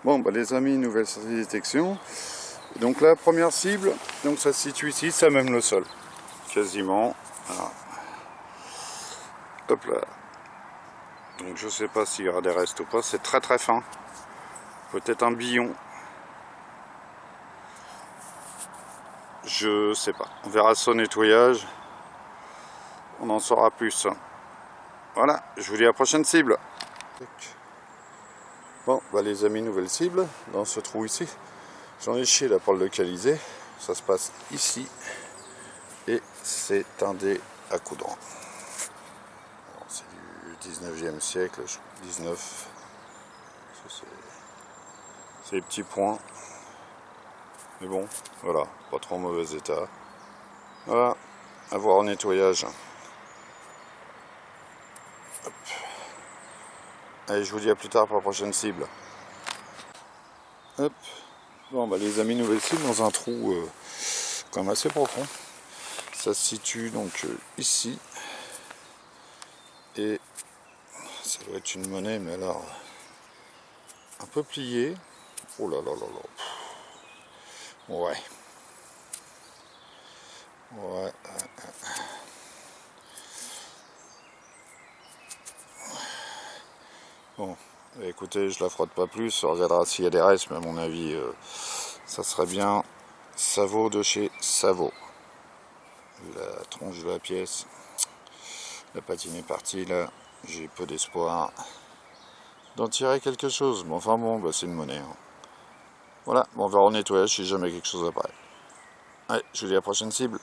Bon bah les amis, nouvelle détection. Donc la première cible, donc ça se situe ici, c'est même le sol. Quasiment. Voilà. Hop là. Donc je sais pas s'il y aura des restes ou pas, c'est très très fin. Peut-être un billon. Je sais pas. On verra ça au nettoyage. On en saura plus. Voilà, je vous dis à la prochaine cible. Bon, bah les amis, nouvelle cible, dans ce trou ici. J'en ai chié là pour le localiser. Ça se passe ici. Et c'est un dé à coudre. C'est du 19e siècle, 19. C'est les petits points. Mais bon, voilà, pas trop en mauvais état. Voilà, à voir au nettoyage. Hop. Allez, je vous dis à plus tard pour la prochaine cible. Hop. Bon, bah les amis, nouvelle cible dans un trou quand même assez profond. Ça se situe donc ici. Et ça doit être une monnaie, mais alors un peu pliée. Oh là là là là. Ouais. Ouais. Bon, écoutez, je la frotte pas plus, on regardera s'il y a des restes, mais à mon avis, ça serait bien Savot de chez Savot. La tronche de la pièce, la patine est partie là, j'ai peu d'espoir d'en tirer quelque chose, mais enfin bon, bah, c'est une monnaie. Hein. Voilà, bon, on va en nettoyage si jamais quelque chose apparaît. Allez, je vous dis à la prochaine cible.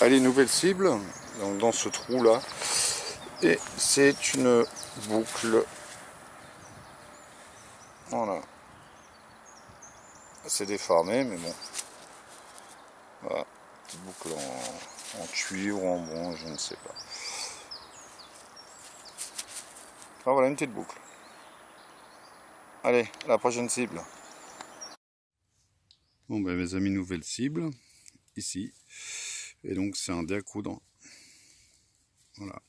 Allez, nouvelle cible, donc dans ce trou là. Et c'est une boucle. Voilà. C'est déformé, mais bon. Voilà. Petite boucle en cuivre ou en bronze, je ne sais pas. Enfin voilà, une petite boucle. Allez, à la prochaine cible. Bon ben mes amis, nouvelle cible. Ici. Et donc c'est un dé à coudre. Voilà.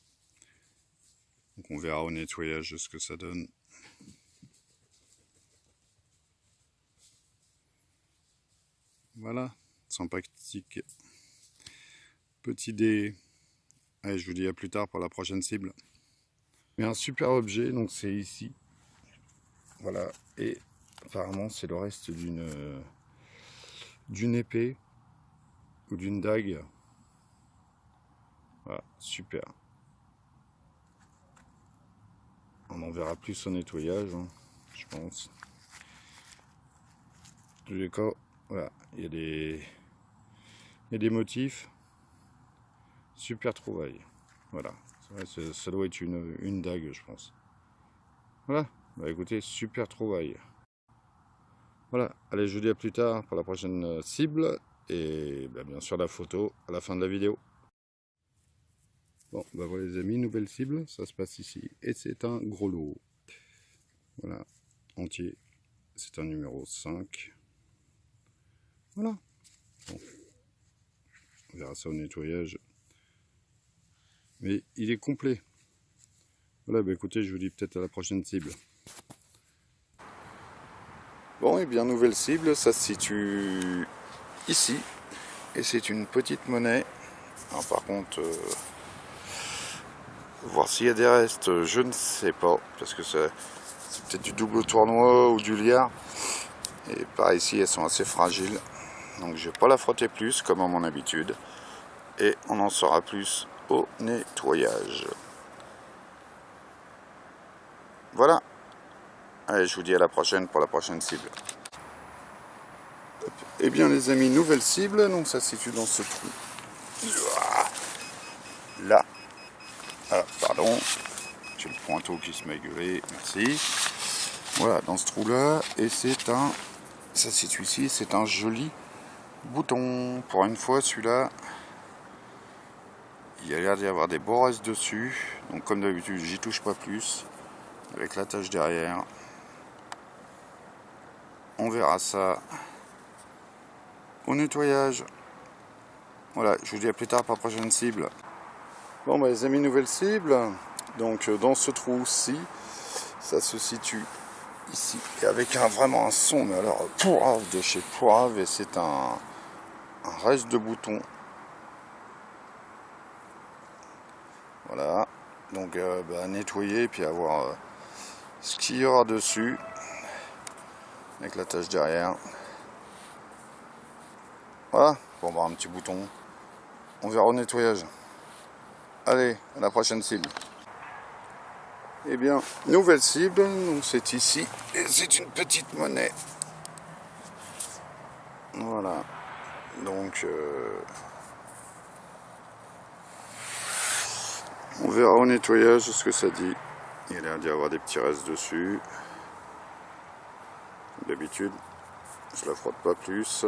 Donc on verra au nettoyage ce que ça donne. Voilà, sympathique. Petit dé. Allez, je vous dis à plus tard pour la prochaine cible. Mais un super objet, donc c'est ici. Voilà, et apparemment c'est le reste d'une épée ou d'une dague. Voilà, super. On en verra plus au nettoyage, hein, je pense. En tous les cas, voilà, il y a des motifs. Super trouvaille. Voilà, ça doit être une dague, je pense. Voilà, bah écoutez, super trouvaille. Voilà, allez, je vous dis à plus tard pour la prochaine cible. Et bah, bien sûr la photo à la fin de la vidéo. Bon, bah voilà les amis, nouvelle cible, ça se passe ici. Et c'est un gros lot. Voilà, entier. C'est un numéro 5. Voilà. Bon. On verra ça au nettoyage. Mais il est complet. Voilà, bah écoutez, je vous dis peut-être à la prochaine cible. Bon, et bien nouvelle cible, ça se situe ici. Et c'est une petite monnaie. Alors, par contre, voir s'il y a des restes, je ne sais pas. Parce que c'est peut-être du double tournoi ou du liard. Et par ici, elles sont assez fragiles. Donc je ne vais pas la frotter plus, comme à mon habitude. Et on en saura plus au nettoyage. Voilà. Allez, je vous dis à la prochaine pour la prochaine cible. Eh bien les amis, nouvelle cible. Donc ça se situe dans ce trou. Là. Ah, pardon. J'ai le pointeau qui se met gueuler. Merci. Voilà, dans ce trou là. Et c'est un... Ça se situe ici. C'est un joli bouton. Pour une fois, celui-là... Il y a l'air d'y avoir des beaux restes dessus. Donc comme d'habitude, j'y touche pas plus. Avec la tâche derrière. On verra ça au nettoyage. Voilà, je vous dis à plus tard pour la prochaine cible. Bon bah les amis, nouvelle cible. Donc dans ce trou-ci, Ça se situe ici, et avec vraiment un son, mais alors Poirave de chez Poirave, et c'est un reste de bouton. Voilà, donc nettoyer et puis avoir ce qu'il y aura dessus, avec la tâche derrière. Voilà, pour avoir un petit bouton. On verra au nettoyage. Allez, à la prochaine cible. Eh bien, nouvelle cible, donc c'est ici, et c'est une petite monnaie. Voilà, donc on verra au nettoyage ce que ça dit. Il y a l'air d'y avoir des petits restes dessus. D'habitude, je la frotte pas plus.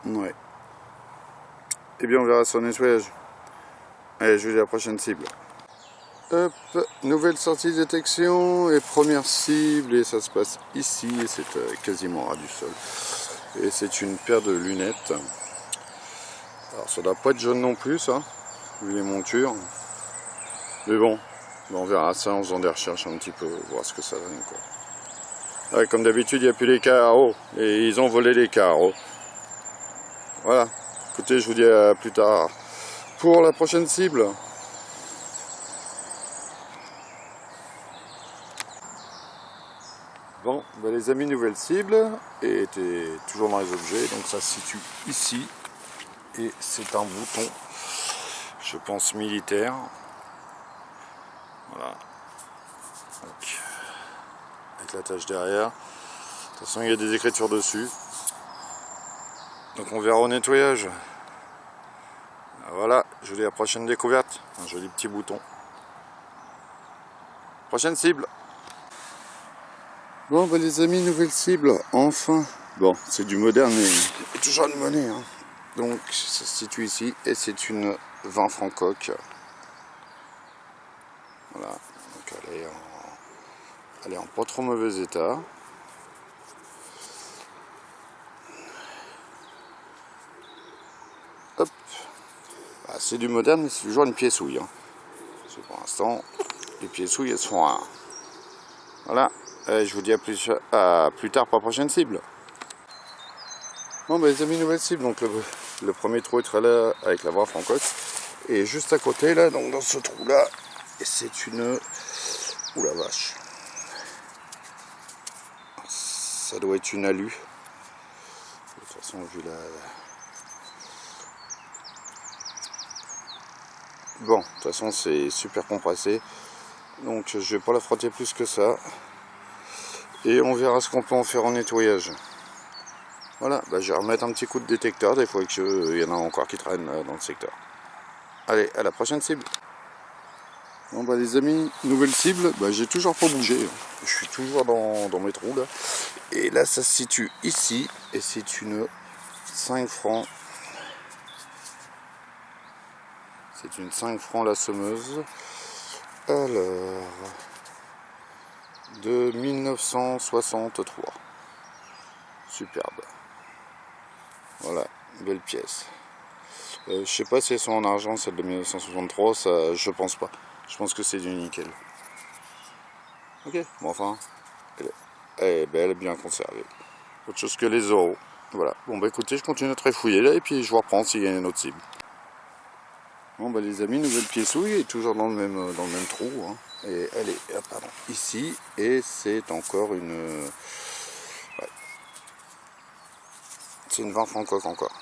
Ouais. Et bien on verra son nettoyage. Allez, je vous dis à la prochaine cible. Hop, nouvelle sortie de détection et première cible, et ça se passe ici, et c'est quasiment ras du sol. Et c'est une paire de lunettes. Alors ça doit pas être jaune non plus, ça, vu les montures. Mais bon, on verra ça en faisant des recherches un petit peu, voir ce que ça donne, quoi. Ouais, comme d'habitude, il n'y a plus les carreaux, et ils ont volé les carreaux. Voilà, écoutez, je vous dis à plus tard pour la prochaine cible. Bon, ben les amis, nouvelle cible, et était toujours dans les objets, donc ça se situe ici, et c'est un bouton, je pense militaire. Voilà, donc, avec la tâche derrière. De toute façon, il y a des écritures dessus. Donc on verra au nettoyage. Voilà, je vous dis à la prochaine découverte. Un joli petit bouton. Prochaine cible. Bon bah les amis, nouvelle cible, enfin. Bon, c'est du moderne mais toujours une monnaie. Hein. Donc ça se situe ici et c'est une 20 francs coque. Voilà, donc elle est en pas trop mauvais état. Hop. Bah, c'est du moderne mais c'est toujours une pièce-ouille. Hein. Pour l'instant, les pièces-ouilles elles sont rares. Voilà, je vous dis à plus tard pour la prochaine cible. Bon bah les amis, nouvelle cible, donc le premier trou est là avec la 20 francs coque. Et juste à côté là, donc dans ce trou là, c'est une... Ouh la vache. Ça doit être une alu. De toute façon, vu la... Bon, de toute façon c'est super compressé. Donc je vais pas la frotter plus que ça. Et on verra ce qu'on peut en faire en nettoyage. Voilà, bah, je vais remettre un petit coup de détecteur, des fois qu'il y en a encore qui traînent dans le secteur. Allez, à la prochaine cible. Bon bah les amis, nouvelle cible, bah, j'ai toujours pas bougé. Je suis toujours dans mes trous là. Et là ça se situe ici, et c'est une 5 francs. C'est une 5 francs la semeuse. Alors, de 1963. Superbe. Voilà, belle pièce. Je sais pas si elles sont en argent, celle de 1963, ça, je pense pas. Je pense que c'est du nickel. Ok, bon enfin, elle est belle, bien conservée. Autre chose que les euros. Voilà, bon bah écoutez, je continue à trifouiller là et puis je vous reprends s'il y a une autre cible. Bon bah les amis, nouvelle pièce-ouille, toujours dans le même trou. Hein. Et elle est ici, et c'est encore une... Ouais. C'est une 20 francs coque encore.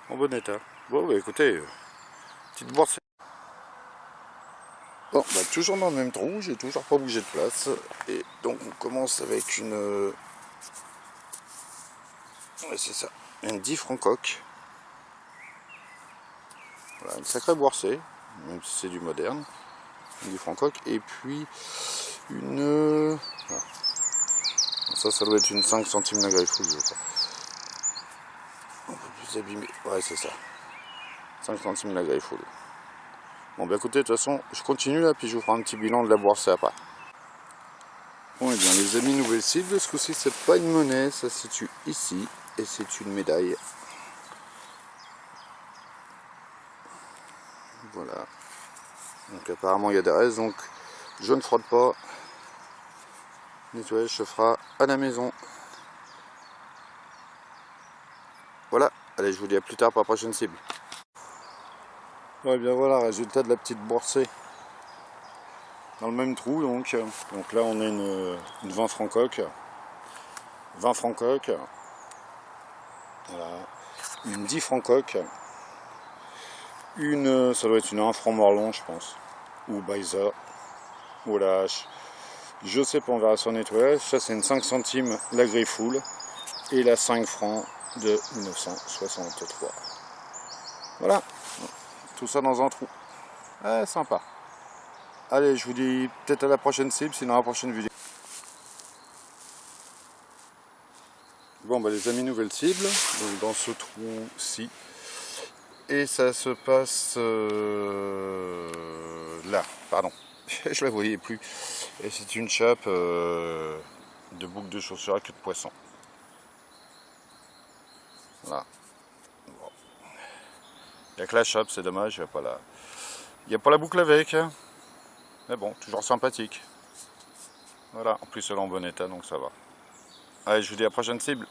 En bon état. Bon bah écoutez, petite bourse. Bon bah toujours dans le même trou, j'ai toujours pas bougé de place. Et donc on commence avec une... Ouais c'est ça, une 10 francs coque. Voilà, une sacrée boursée, même si c'est du moderne. Une 10 francs coque. Et puis une... Voilà. Ça doit être une 5 centimes la griffe, je crois. Un peu plus abîmé. Ouais, c'est ça. 5 centimes la griffe. Bon, bah écoutez, de toute façon, je continue là, puis je vous ferai un petit bilan de la bourse après. Bon et bien les amis, nouvelle cible, ce coup-ci c'est pas une monnaie, ça se situe ici et c'est une médaille. Voilà. Donc apparemment il y a des restes, donc je ne frotte pas. Nettoyage se fera à la maison. Voilà, allez je vous dis à plus tard pour la prochaine cible. Ouais bien voilà, résultat de la petite boursée. Dans le même trou donc là on a une 20 francs coque. 20 francs coque. Voilà. Une 10 francs coque. Une, ça doit être une 1 franc morlon je pense. Ou Baiza. Ou la hache. Je sais pas, on verra sur nettoyage. Ça c'est une 5 centimes la griffoule. Et la 5 francs de 1963. Voilà. Tout ça dans un trou. Ah, sympa. Allez, je vous dis peut-être à la prochaine cible, sinon à la prochaine vidéo. Bon, bah les amis, nouvelle cible, donc dans ce trou-ci. Et ça se passe là, pardon, je la voyais plus. Et c'est une chape de boucle de chaussure à queue de poisson. Voilà. Bon. Il n'y a que la chape, c'est dommage, il n'y a pas la boucle avec. Mais bon, toujours sympathique. Voilà, en plus elle est en bon état, donc ça va. Allez, je vous dis à la prochaine cible.